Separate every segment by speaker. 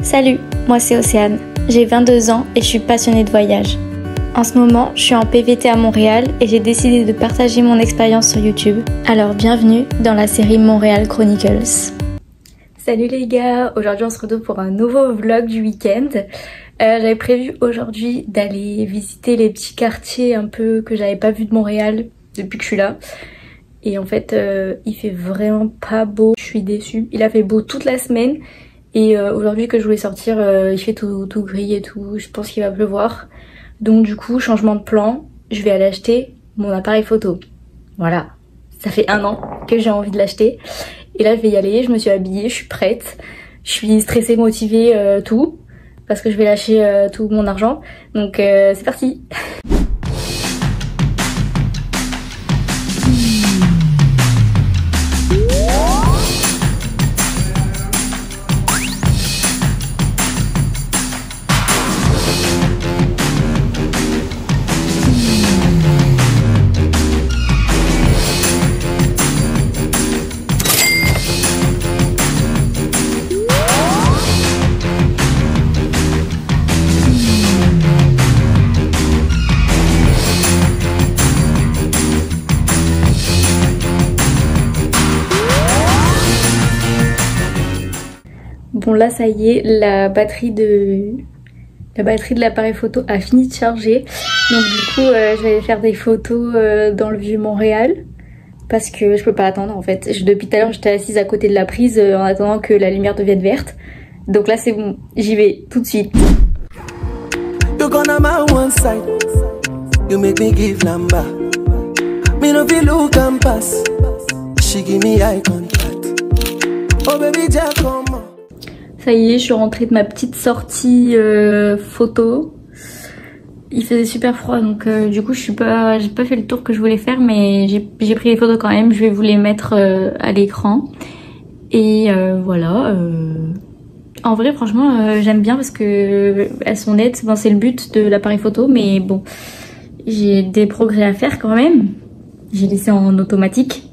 Speaker 1: Salut, moi c'est Océane, j'ai 22 ans et je suis passionnée de voyage. En ce moment, je suis en PVT à Montréal et j'ai décidé de partager mon expérience sur YouTube. Alors bienvenue dans la série Montréal Chronicles. Salut les gars, aujourd'hui on se retrouve pour un nouveau vlog du week-end. J'avais prévu aujourd'hui d'aller visiter les petits quartiers un peu que j'avais pas vu de Montréal depuis que je suis là. Et en fait, il fait vraiment pas beau, je suis déçue. Il a fait beau toute la semaine. Et aujourd'hui que je voulais sortir, il fait tout gris et tout, je pense qu'il va pleuvoir. Donc du coup, changement de plan, je vais aller acheter mon appareil photo. Voilà, ça fait 1 an que j'ai envie de l'acheter. Et là je vais y aller, je me suis habillée, je suis prête. Je suis stressée, motivée, tout. Parce que je vais lâcher tout mon argent. Donc c'est parti. Bon là ça y est, la batterie de l'appareil photo a fini de charger. Donc du coup je vais faire des photos dans le vieux Montréal. Parce que je peux pas attendre en fait. Depuis tout à l'heure j'étais assise à côté de la prise en attendant que la lumière devienne verte. Donc là c'est bon, j'y vais tout de suite. Ça y est, je suis rentrée de ma petite sortie photo. Il faisait super froid donc du coup j'ai pas fait le tour que je voulais faire, mais j'ai pris les photos quand même. Je vais vous les mettre à l'écran. Et voilà. En vrai franchement j'aime bien parce que elles sont nettes. Bon, c'est le but de l'appareil photo, mais bon, j'ai des progrès à faire quand même. J'ai laissé en automatique.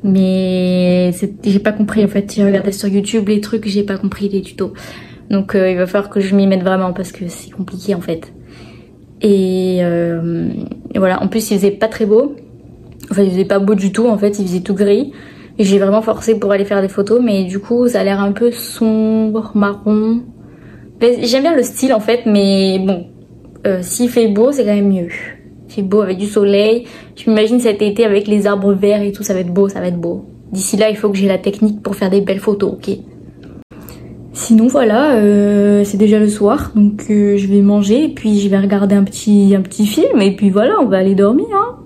Speaker 1: Mais j'ai pas compris en fait, j'ai regardé sur YouTube les trucs, j'ai pas compris les tutos. Donc il va falloir que je m'y mette vraiment parce que c'est compliqué en fait. Et voilà, en plus il faisait pas très beau. Enfin il faisait pas beau du tout en fait, il faisait tout gris. Et j'ai vraiment forcé pour aller faire des photos, mais du coup ça a l'air un peu sombre, marron. J'aime bien le style en fait, mais bon, s'il fait beau c'est quand même mieux. Il fait beau avec du soleil. Je m'imagine cet été avec les arbres verts et tout, ça va être beau, ça va être beau. D'ici là, il faut que j'ai la technique pour faire des belles photos, ok? Sinon, voilà, c'est déjà le soir, donc je vais manger et puis je vais regarder un petit film et puis voilà, on va aller dormir, hein.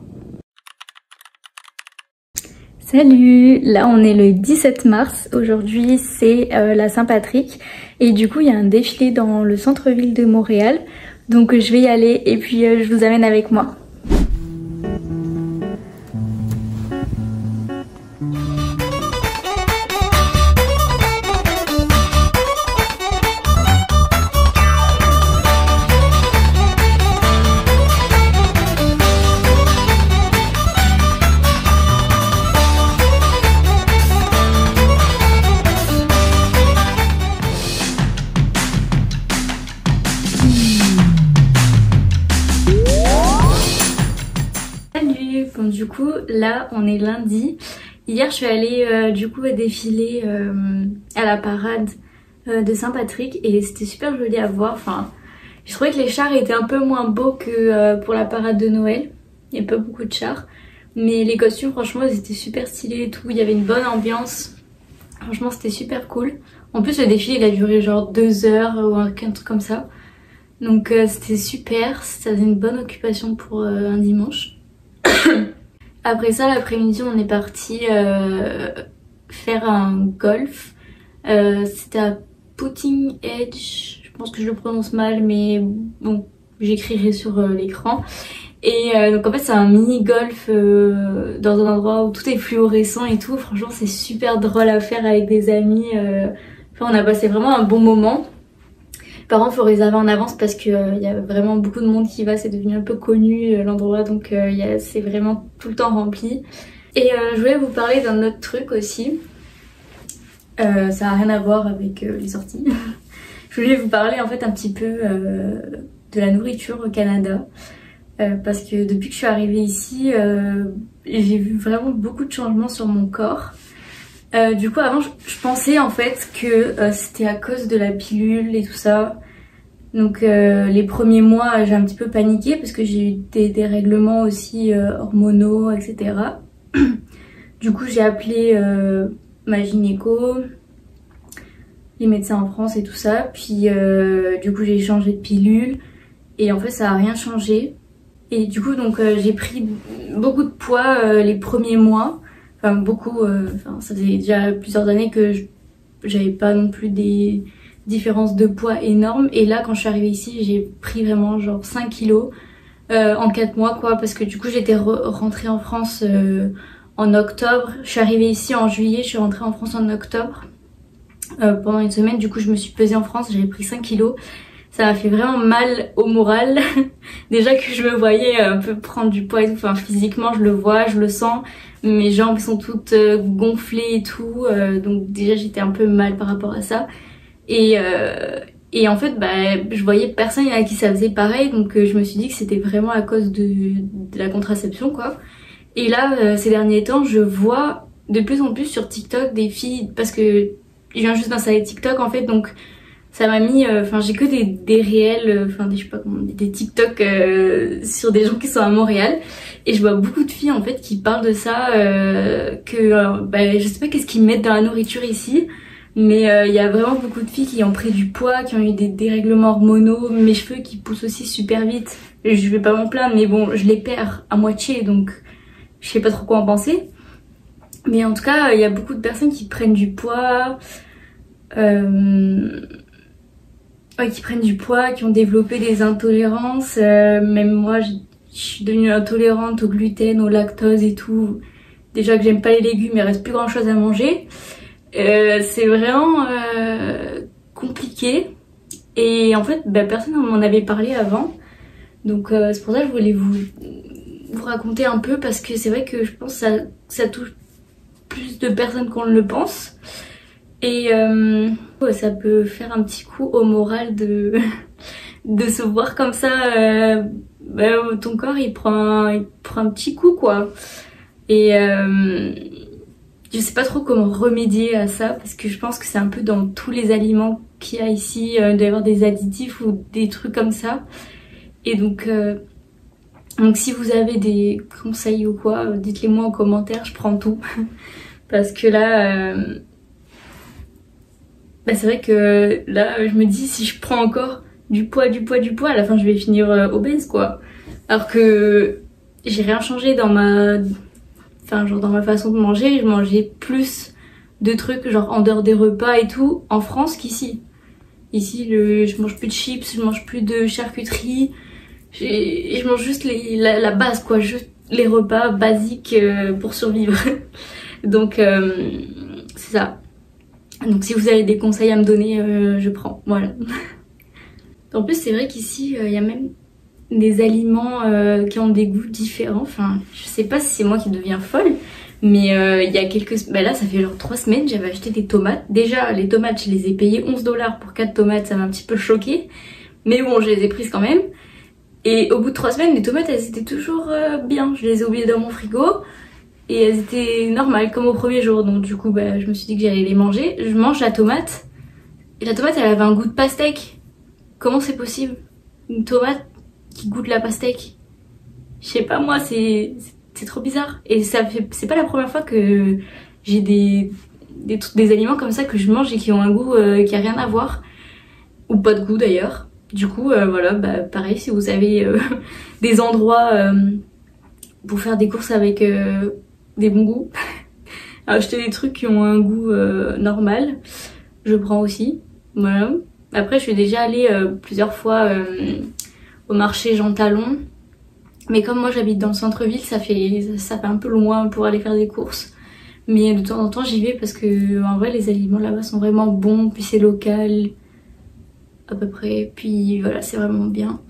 Speaker 1: Salut! Là, on est le 17 mars. Aujourd'hui, c'est la Saint-Patrick. Et du coup, il y a un défilé dans le centre-ville de Montréal. Donc je vais y aller et puis je vous amène avec moi. Bon, du coup là on est lundi. Hier je suis allée du coup défiler à la parade de Saint-Patrick et c'était super joli à voir. Enfin, je trouvais que les chars étaient un peu moins beaux que pour la parade de Noël. Il n'y a pas beaucoup de chars, mais les costumes franchement ils étaient super stylés et tout. Il y avait une bonne ambiance, franchement c'était super cool. En plus le défilé il a duré genre 2 heures ou un truc comme ça. Donc c'était super, ça faisait une bonne occupation pour un dimanche. Après ça, l'après-midi, on est parti faire un golf. C'était à Putting Edge. Je pense que je le prononce mal, mais bon, j'écrirai sur l'écran. Et donc en fait, c'est un mini-golf dans un endroit où tout est fluorescent et tout. Franchement, c'est super drôle à faire avec des amis. Enfin, on a passé vraiment un bon moment. Par contre, faut réserver en avance parce que y a vraiment beaucoup de monde qui va, c'est devenu un peu connu l'endroit, donc c'est vraiment tout le temps rempli. Et je voulais vous parler d'un autre truc aussi. Ça n'a rien à voir avec les sorties. Je voulais vous parler en fait un petit peu de la nourriture au Canada. Parce que depuis que je suis arrivée ici, j'ai vu vraiment beaucoup de changements sur mon corps. Du coup avant je pensais en fait que c'était à cause de la pilule et tout ça. Donc les premiers mois j'ai un petit peu paniqué parce que j'ai eu des règlements aussi hormonaux, etc. Du coup j'ai appelé ma gynéco, les médecins en France et tout ça. Puis du coup j'ai changé de pilule et en fait ça a rien changé. Et du coup donc j'ai pris beaucoup de poids les premiers mois. Enfin beaucoup, ça faisait déjà plusieurs années que j'avais pas non plus des différences de poids énormes. Et là quand je suis arrivée ici j'ai pris vraiment genre 5 kilos en 4 mois quoi. Parce que du coup j'étais rentrée en France en octobre. Je suis arrivée ici en juillet, je suis rentrée en France en octobre. Pendant une semaine du coup je me suis pesée en France, j'avais pris 5 kilos. Ça m'a fait vraiment mal au moral. Déjà que je me voyais un peu prendre du poids et tout. Enfin physiquement je le vois, je le sens. Mes jambes sont toutes gonflées et tout. Donc déjà j'étais un peu mal par rapport à ça. Et en fait je voyais personne à qui ça faisait pareil. Donc je me suis dit que c'était vraiment à cause de la contraception quoi. Et là ces derniers temps je vois de plus en plus sur TikTok des filles. Parce que je viens juste d'installer TikTok en fait. Donc ça m'a mis, j'ai que des réels, je sais pas comment, des TikTok sur des gens qui sont à Montréal. Et je vois beaucoup de filles en fait qui parlent de ça, je sais pas qu'est-ce qu'ils mettent dans la nourriture ici. Mais il y a vraiment beaucoup de filles qui ont pris du poids, qui ont eu des dérèglements hormonaux, mes cheveux qui poussent aussi super vite. Je vais pas m'en plaindre mais bon, je les perds à moitié donc je sais pas trop quoi en penser. Mais en tout cas, il y a beaucoup de personnes qui prennent du poids. Qui prennent du poids, qui ont développé des intolérances. Même moi, je suis devenue intolérante au gluten, au lactose et tout. Déjà que j'aime pas les légumes, il reste plus grand chose à manger. C'est vraiment compliqué. Et en fait, personne ne m'en avait parlé avant. Donc c'est pour ça que je voulais vous raconter un peu. Parce que c'est vrai que je pense que ça touche plus de personnes qu'on ne le pense. Et ça peut faire un petit coup au moral de se voir comme ça. Ton corps il prend un petit coup quoi. Et je sais pas trop comment remédier à ça parce que je pense que c'est un peu dans tous les aliments qu'il y a ici. Il doit y avoir des additifs ou des trucs comme ça. Et donc si vous avez des conseils ou quoi, dites-les moi en commentaire, je prends tout. Parce que là... c'est vrai que là je me dis si je prends encore du poids à la fin je vais finir obèse quoi. Alors que j'ai rien changé dans ma façon de manger. Je mangeais plus de trucs genre en dehors des repas et tout en France qu'ici. Ici je mange plus de chips, je mange plus de charcuterie. Je mange juste la base quoi, juste les repas basiques pour survivre. Donc c'est ça. Donc si vous avez des conseils à me donner, je prends, voilà. En plus c'est vrai qu'ici il y a même des aliments qui ont des goûts différents. Enfin je sais pas si c'est moi qui deviens folle, mais il y a quelques... là ça fait genre 3 semaines j'avais acheté des tomates. Déjà les tomates je les ai payées 11 $ pour 4 tomates, ça m'a un petit peu choquée. Mais bon je les ai prises quand même. Et au bout de 3 semaines les tomates elles étaient toujours bien. Je les ai oubliées dans mon frigo. Et elles étaient normales comme au premier jour. Donc du coup je me suis dit que j'allais les manger. Je mange la tomate. Et la tomate elle avait un goût de pastèque. Comment c'est possible? Une tomate qui goûte la pastèque? Je sais pas moi, c'est trop bizarre. Et c'est pas la première fois que j'ai des aliments comme ça que je mange et qui ont un goût qui a rien à voir. Ou pas de goût d'ailleurs. Du coup voilà, pareil si vous avez des endroits pour faire des courses avec... des bons goûts. Acheter des trucs qui ont un goût normal, je prends aussi. Voilà. Après je suis déjà allée plusieurs fois au marché Jean Talon. Mais comme moi j'habite dans le centre-ville, ça fait un peu loin pour aller faire des courses. Mais de temps en temps j'y vais parce que en vrai les aliments là-bas sont vraiment bons, puis c'est local à peu près, puis voilà c'est vraiment bien.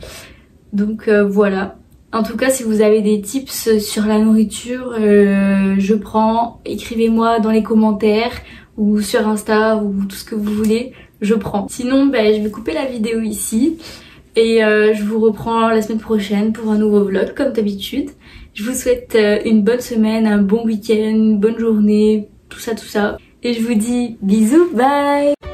Speaker 1: Donc voilà. En tout cas, si vous avez des tips sur la nourriture, je prends. Écrivez-moi dans les commentaires ou sur Insta ou tout ce que vous voulez. je prends. Sinon je vais couper la vidéo ici et je vous reprends la semaine prochaine pour un nouveau vlog comme d'habitude. Je vous souhaite une bonne semaine, un bon week-end, une bonne journée, tout ça. Et je vous dis bisous, bye!